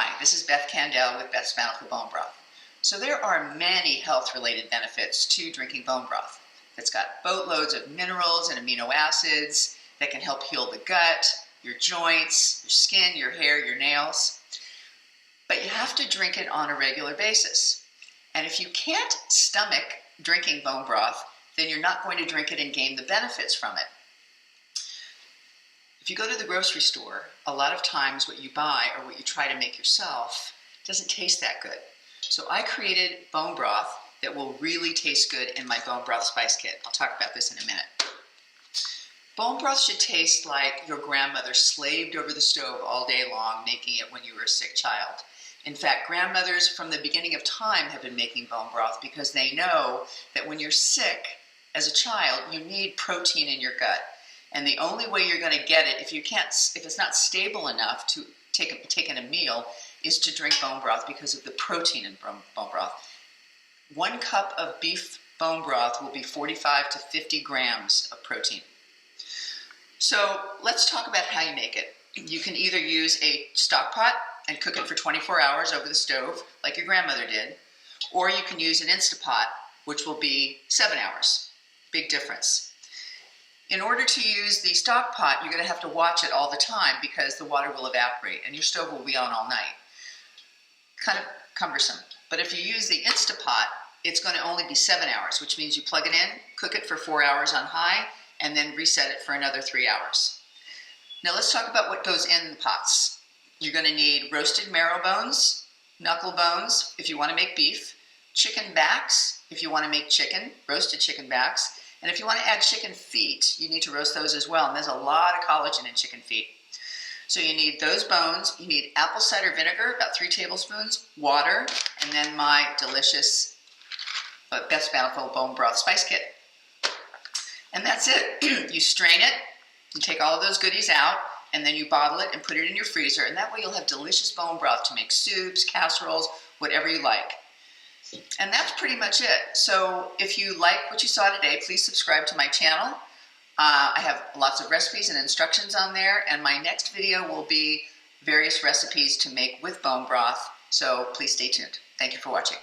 Hi, this is Beth Candell with Beth's Bountiful Bone Broth. So there are many health-related benefits to drinking bone broth. It's got boatloads of minerals and amino acids that can help heal the gut, your joints, your skin, your hair, your nails. But you have to drink it on a regular basis. And if you can't stomach drinking bone broth, then you're not going to drink it and gain the benefits from it. If you go to the grocery store, a lot of times what you buy or what you try to make yourself doesn't taste that good. So I created bone broth that will really taste good in my bone broth spice kit. I'll talk about this in a minute. Bone broth should taste like your grandmother slaved over the stove all day long making it when you were a sick child. In fact, grandmothers from the beginning of time have been making bone broth because they know that when you're sick as a child, you need protein in your gut. And the only way you're going to get it, if it's not stable enough to take in a meal, is to drink bone broth because of the protein in bone broth. 1 cup of beef bone broth will be 45 to 50 grams of protein. So let's talk about how you make it. You can either use a stock pot and cook it for 24 hours over the stove, like your grandmother did, or you can use an Instapot, which will be 7 hours. Big difference. In order to use the stock pot, you're going to have to watch it all the time because the water will evaporate and your stove will be on all night. Kind of cumbersome. But if you use the Instapot, it's going to only be 7 hours, which means you plug it in, cook it for 4 hours on high, and then reset it for another 3 hours. Now let's talk about what goes in the pots. You're going to need roasted marrow bones, knuckle bones if you want to make beef, chicken backs if you want to make chicken, roasted chicken backs, and if you want to add chicken feet, you need to roast those as well. And there's a lot of collagen in chicken feet. So you need those bones. You need apple cider vinegar, about 3 tablespoons, water, and then my delicious Beth's Bountiful Bone Broth Spice Kit. And that's it. You strain it, you take all of those goodies out, and then you bottle it and put it in your freezer. And that way you'll have delicious bone broth to make soups, casseroles, whatever you like. And that's pretty much it. So if you like what you saw today, please subscribe to my channel. I have lots of recipes and instructions on there, and my next video will be various recipes to make with bone broth. So please stay tuned. Thank you for watching.